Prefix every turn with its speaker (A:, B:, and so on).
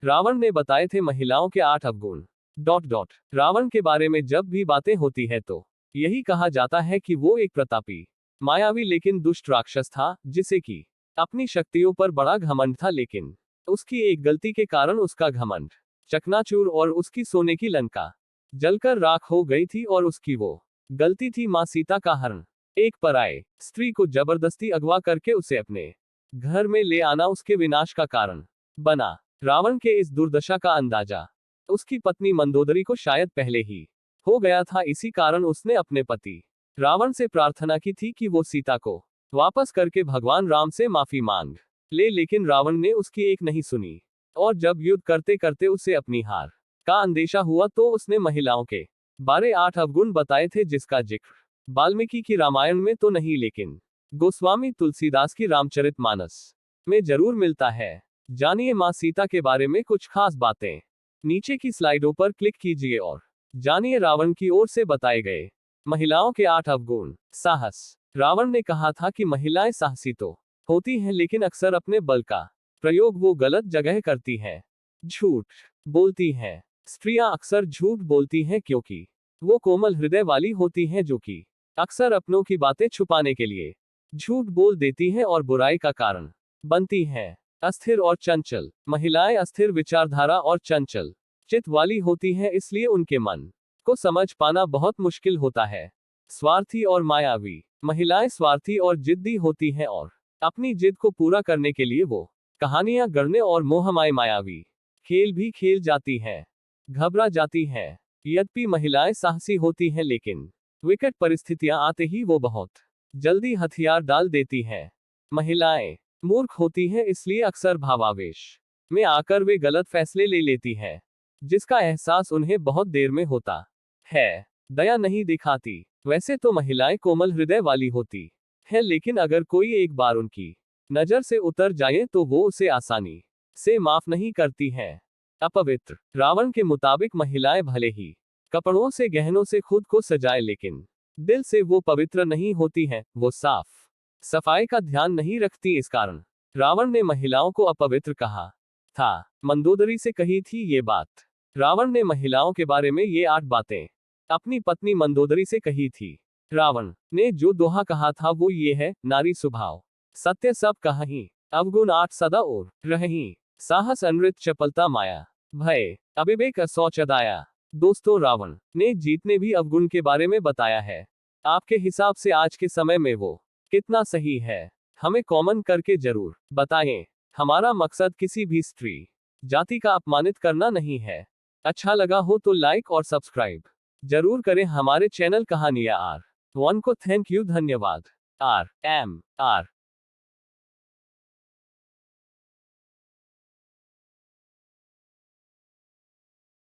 A: रावण ने बताए थे महिलाओं के 8 अवगुण। रावण के बारे में जब भी बातें होती है तो यही कहा जाता है कि वो एक प्रतापी, मायावी लेकिन दुष्ट राक्षस था, जिसे कि अपनी शक्तियों पर बड़ा घमंड था, लेकिन उसकी एक गलती के कारण उसका घमंड चकनाचूर और उसकी सोने की लंका जलकर राख हो गई थी, और उसकी वो गलती थी मां सीता का हरण। एक पराये स्त्री को जबरदस्ती अगवा करके उसे अपने घर में ले आना उसके विनाश का कारण बना। रावण के इस दुर्दशा का अंदाजा उसकी पत्नी मंदोदरी को शायद पहले ही हो गया था, इसी कारण उसने अपने पति रावण से प्रार्थना की थी कि वो सीता को वापस करके भगवान राम से माफी मांग ले, लेकिन रावण ने उसकी एक नहीं सुनी, और जब युद्ध करते करते उसे अपनी हार का अंदेशा हुआ तो उसने महिलाओं के बारे 8 अवगुण बताए थे, जिसका जिक्र वाल्मीकि की रामायण में तो नहीं लेकिन गोस्वामी तुलसीदास की रामचरितमानस में जरूर मिलता है। जानिए मां सीता के बारे में कुछ खास बातें। नीचे की स्लाइडों पर क्लिक कीजिए और जानिए रावण की ओर से बताए गए महिलाओं के 8 अवगुण। साहस। रावण ने कहा था कि महिलाएं साहसी तो होती हैं, लेकिन अक्सर अपने बल का प्रयोग वो गलत जगह करती हैं। झूठ बोलती हैं। स्त्रियां अक्सर झूठ बोलती हैं क्योंकि वो कोमल हृदय वाली होती हैं, जो कि अक्सर अपनों की बातें छुपाने के लिए झूठ बोल देती हैं और बुराई का कारण बनती हैं। अस्थिर और चंचल। महिलाएं अस्थिर विचारधारा और चंचल चित्त वाली होती हैं, इसलिए उनके मन को समझ पाना बहुत मुश्किल होता है। स्वार्थी और मायावी। महिलाएं स्वार्थी और जिद्दी होती हैं और अपनी जिद को पूरा करने के लिए वो कहानियां गढ़ने और मोहमाय मायावी खेल भी खेल जाती हैं। घबरा जाती हैं। यद्यपि महिलाएं साहसी होती हैं, लेकिन विकट परिस्थितियां आते ही वो बहुत जल्दी हथियार डाल देती हैं। महिलाएं मूर्ख होती हैं, इसलिए अक्सर भावावेश में आकर वे गलत फैसले ले लेती हैं, जिसका एहसास उन्हें बहुत देर में होता है। दया नहीं दिखाती। वैसे तो महिलाएं कोमल हृदय वाली होती है, लेकिन अगर कोई एक बार उनकी नजर से उतर जाए तो वो उसे आसानी से माफ नहीं करती हैं। अपवित्र। रावण के मुताबिक महिलाएं भले ही कपड़ों से गहनों से खुद को सजाए, लेकिन दिल से वो पवित्र नहीं होती हैं। वो साफ सफाई का ध्यान नहीं रखती, इस कारण रावण ने महिलाओं को अपवित्र कहा था। मंदोदरी से कही थी ये बात। रावण ने महिलाओं के बारे में ये 8 बातें अपनी पत्नी मंदोदरी से कही थी। रावण ने जो दोहा कहा था वो ये है, नारी स्वभाव सत्य सब कहीं, अवगुण 8 सदा और रहीं, साहस अनृत चपलता माया, भय अविवेक असौच अदाया। दोस्तों, रावण ने जितने भी अवगुण के बारे में बताया है, आपके हिसाब से आज के समय में वो कितना सही है, हमें कमेंट करके जरूर बताएं। हमारा मकसद किसी भी स्त्री जाति का अपमानित करना नहीं है। अच्छा लगा हो तो लाइक और सब्सक्राइब जरूर करें हमारे चैनल कहानियां R1 को। थैंक यू, धन्यवाद। RMR